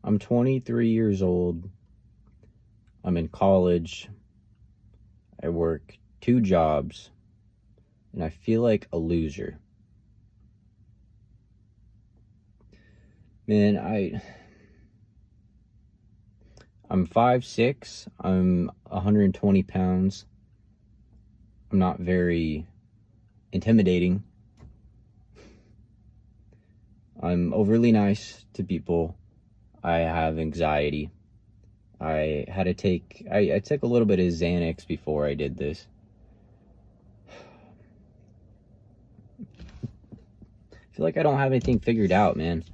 I'm 23 years old. I'm in college. I work 2 jobs, and I feel like a loser. Man, I'm 5'6". I'm 120 pounds. I'm not very intimidating. I'm overly nice to people. I have anxiety. I had to take, I took a little bit of Xanax before I did this. I feel like I don't have anything figured out, man.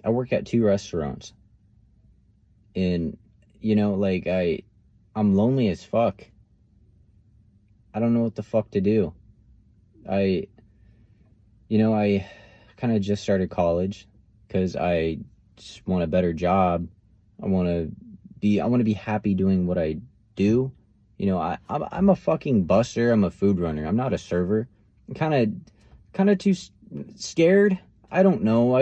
I work at 2 restaurants. And, like, I'm lonely as fuck. I don't know what the fuck to do. I kind of just started college because I just want a better job. I want to be happy doing what I do. I'm a fucking buster. I'm a food runner. I'm not a server. I'm kind of too scared. I don't know.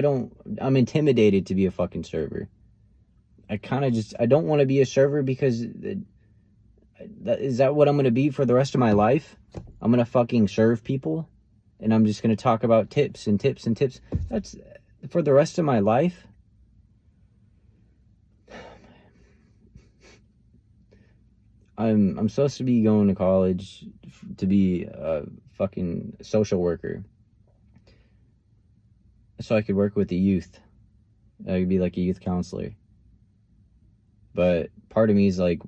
I'm intimidated to be a fucking server. I don't want to be a server because is that what I'm going to be for the rest of my life? I'm going to fucking serve people and I'm just going to talk about tips and tips and tips. That's for the rest of my life. I'm supposed to be going to college to be a fucking social worker, so I could work with the youth. I could be like a youth counselor. But part of me is like,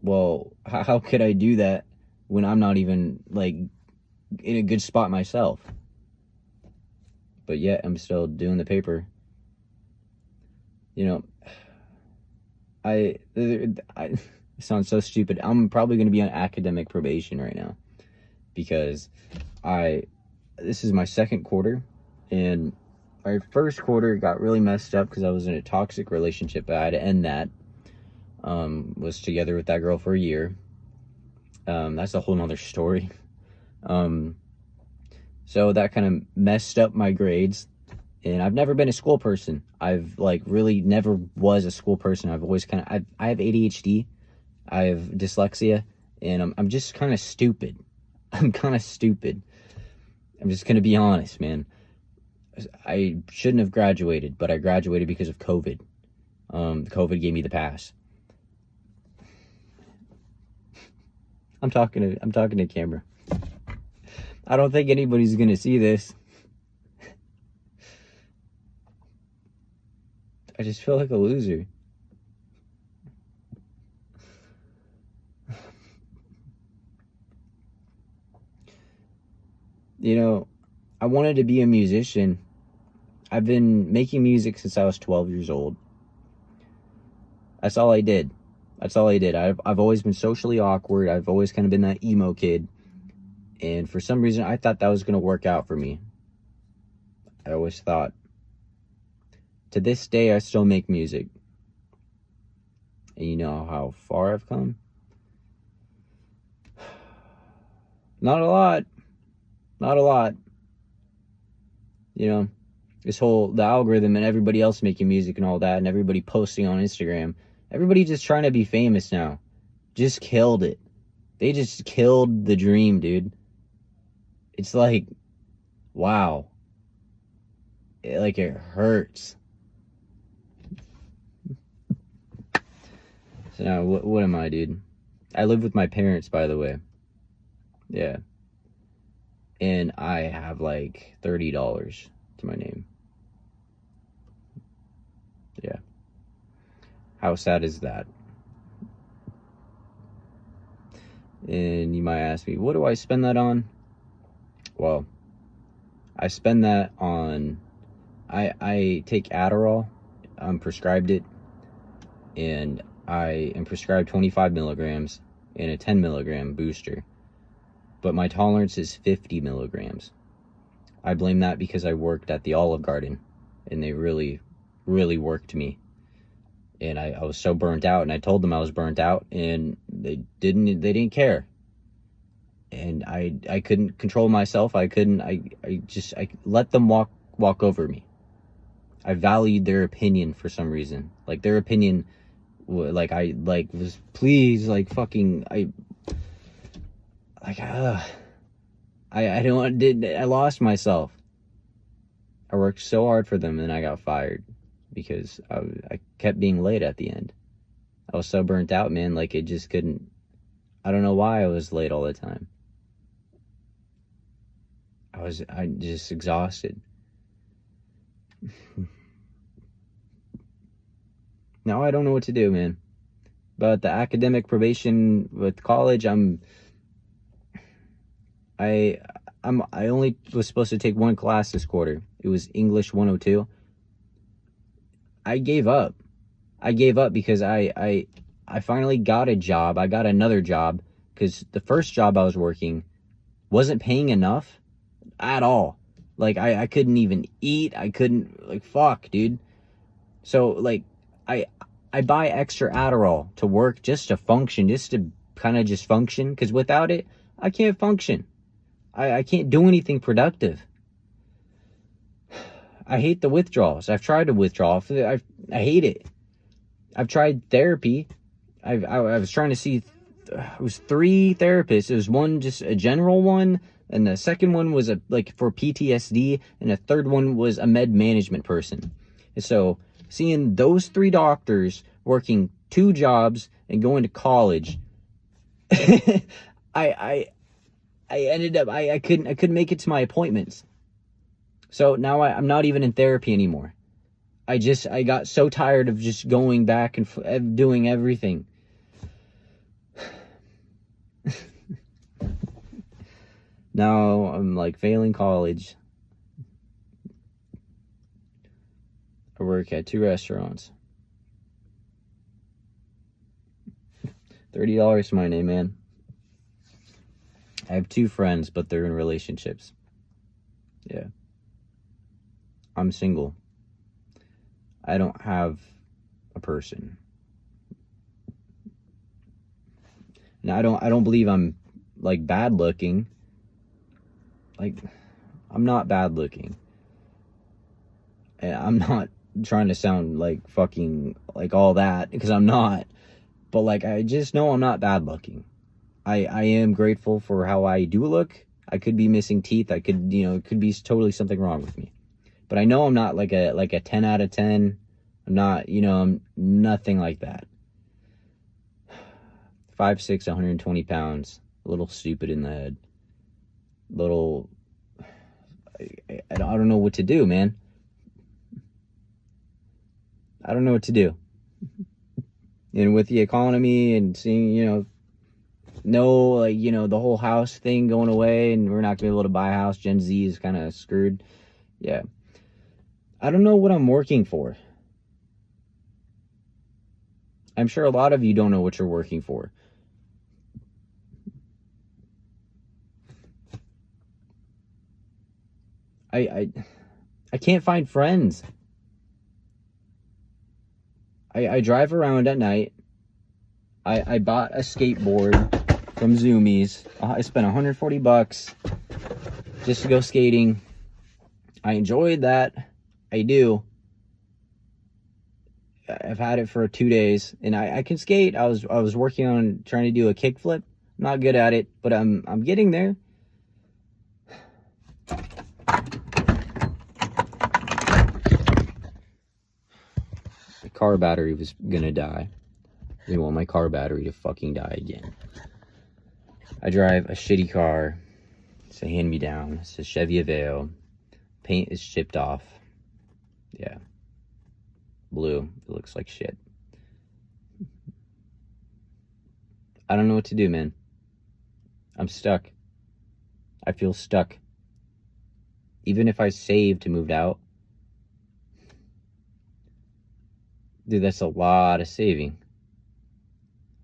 well, how could I do that when I'm not even like in a good spot myself? But yet I'm still doing the paper. I it sounds so stupid. I'm probably going to be on academic probation right now because this is my second quarter, and my first quarter got really messed up because I was in a toxic relationship. I had to end that. Was together with that girl for a year. That's a whole nother story. So that kind of messed up my grades, and I've never been a school person. I've really never was a school person. I've always I have ADHD. I have dyslexia, and I'm just kind of stupid. I'm kind of stupid. I'm just gonna be honest, man. I shouldn't have graduated, but I graduated because of COVID. COVID gave me the pass. I'm talking to camera. I don't think anybody's gonna see this. I just feel like a loser. I wanted to be a musician. I've been making music since I was 12 years old. That's all I did. I've always been socially awkward. I've always kind of been that emo kid. And for some reason, I thought that was going to work out for me. I always thought. To this day, I still make music. And you know how far I've come? Not a lot. The algorithm and everybody else making music and all that, and everybody posting on Instagram. Everybody just trying to be famous now. Just killed it. They just killed the dream, dude. It's like, wow. It hurts. So now, what am I, dude? I live with my parents, by the way. Yeah. And I have $30 to my name. Yeah. How sad is that? And you might ask me, what do I spend that on? Well, I spend that on, I take Adderall. I'm prescribed it. And I am prescribed 25 milligrams and a 10 milligram booster. But my tolerance is 50 milligrams. I blame that because I worked at the Olive Garden, and they really, really worked me. And I was so burnt out, and I told them I was burnt out, and they didn't care. And I couldn't control myself. I let them walk over me. I valued their opinion for some reason. Like their opinion, like I like was please like fucking like I don't did I lost myself. I worked so hard for them and I got fired because I kept being late at the end. I was so burnt out, man. Like it just couldn't. I don't know why I was late all the time. I just exhausted. Now I don't know what to do, man. But the academic probation with college, I only was supposed to take one class this quarter. It was English 102. I gave up. I gave up because I finally got a job. I got another job because the first job I was working wasn't paying enough at all. Like I couldn't even eat. I couldn't, like, fuck, dude. So like I buy extra Adderall to work just to function, just to kind of just function, because without it, I can't function. I can't do anything productive. I hate the withdrawals. I've tried to withdraw. I hate it. I've tried therapy. I was trying to see, it was 3 therapists. It was one, just a general one, and the second one was like for PTSD, and the third one was a med management person. And so seeing those 3 doctors working 2 jobs and going to college, I ended up I couldn't make it to my appointments. So now I'm not even in therapy anymore. I got so tired of just going back and doing everything. Now I'm like failing college. I work at 2 restaurants. $30 to my name, man. I have 2 friends, but they're in relationships. Yeah. I'm single. I don't have a person. Now I don't believe I'm like bad looking. Like, I'm not bad looking. And I'm not trying to sound like fucking like all that, because I'm not. But like I just know I'm not bad looking. I am grateful for how I do look. I could be missing teeth. I could, it could be totally something wrong with me. But I know I'm not like a 10 out of 10. I'm not, I'm nothing like that. 5'6", 120 pounds. A little stupid in the head. I don't know what to do, man. I don't know what to do. And with the economy and seeing, the whole house thing going away, and we're not going to be able to buy a house. Gen Z is kind of screwed. Yeah. I don't know what I'm working for. I'm sure a lot of you don't know what you're working for. I can't find friends. I drive around at night. I bought a skateboard from Zoomies. I spent $140 just to go skating. I enjoyed that. I do. I've had it for 2 days, and I can skate. I was working on trying to do a kickflip. I'm not good at it, but I'm getting there. My car battery was gonna die. I didn't want my car battery to fucking die again. I drive a shitty car. It's a hand-me-down. It's a Chevy Aveo. Paint is chipped off. Yeah. Blue. It looks like shit. I don't know what to do, man. I'm stuck. I feel stuck. Even if I saved to move out, dude, that's a lot of saving.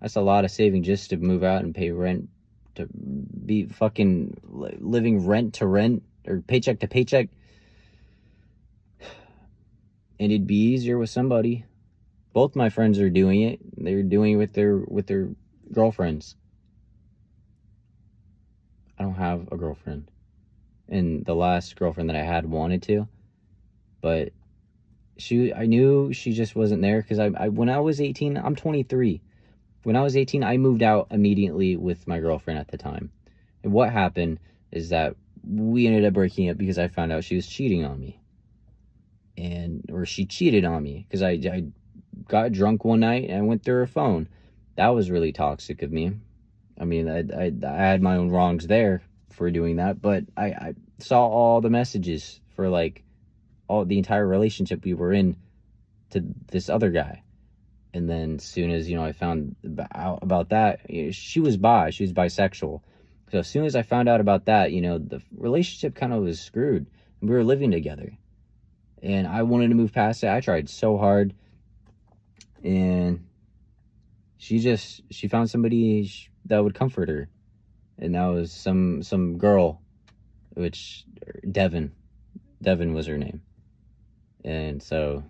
That's a lot of saving just to move out and pay rent, to be fucking living rent to rent or paycheck to paycheck. And it'd be easier with somebody. Both my friends are doing it. They're doing it with their girlfriends. I don't have a girlfriend. And the last girlfriend that I had wanted to, but I knew she just wasn't there because when I was 18, I'm 23. When I was 18, I moved out immediately with my girlfriend at the time. And what happened is that we ended up breaking up because I found out she was cheating on me. Or she cheated on me because I got drunk one night and I went through her phone. That was really toxic of me. I mean, I had my own wrongs there for doing that, but I saw all the messages for like all the entire relationship we were in to this other guy. And then as soon as, I found out about that, she was bisexual. So as soon as I found out about that, the relationship kind of was screwed. We were living together. And I wanted to move past it. I tried so hard. And she found somebody that would comfort her. And that was some girl, which Devin was her name. And so,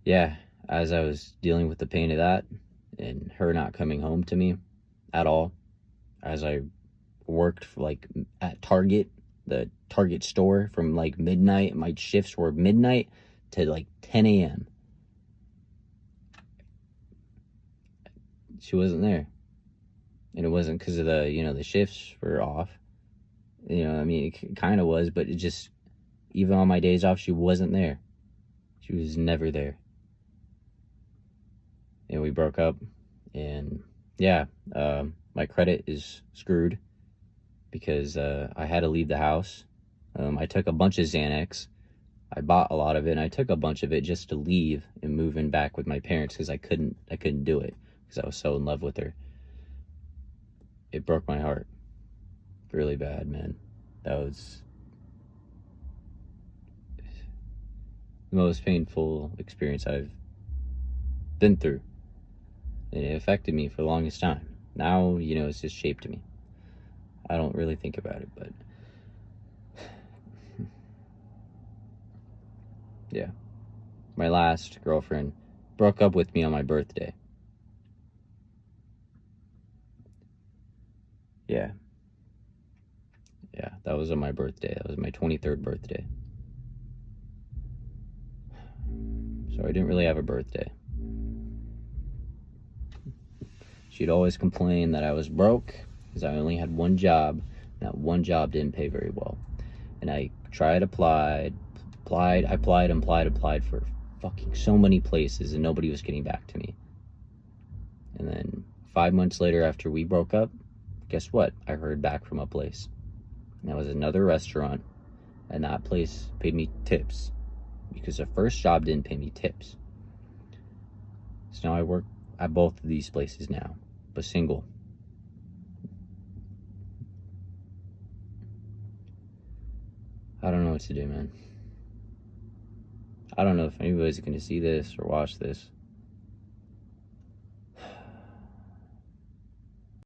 yeah, as I was dealing with the pain of that and her not coming home to me at all, as I worked at Target, the Target store from like midnight, my shifts were midnight to like 10 a.m. She wasn't there. And it wasn't because of the shifts were off. I mean, it kind of was, but it just, even on my days off, she wasn't there. She was never there. And we broke up. And yeah, my credit is screwed because I had to leave the house. I took a bunch of Xanax. I bought a lot of it, and I took a bunch of it just to leave and move in back with my parents because I couldn't do it because I was so in love with her. It broke my heart really bad, man. That was the most painful experience I've been through, and it affected me for the longest time. Now, it's just shaped me. I don't really think about it, but yeah. My last girlfriend broke up with me on my birthday. Yeah, that was on my birthday. That was my 23rd birthday. So I didn't really have a birthday. She'd always complain that I was broke because I only had one job. That one job didn't pay very well. And I applied for fucking so many places, and nobody was getting back to me. And then 5 months later, after we broke up, guess what? I heard back from a place. And that was another restaurant, and that place paid me tips because the first job didn't pay me tips. So now I work at both of these places now, but single. I don't know what to do, man. I don't know if anybody's going to see this or watch this,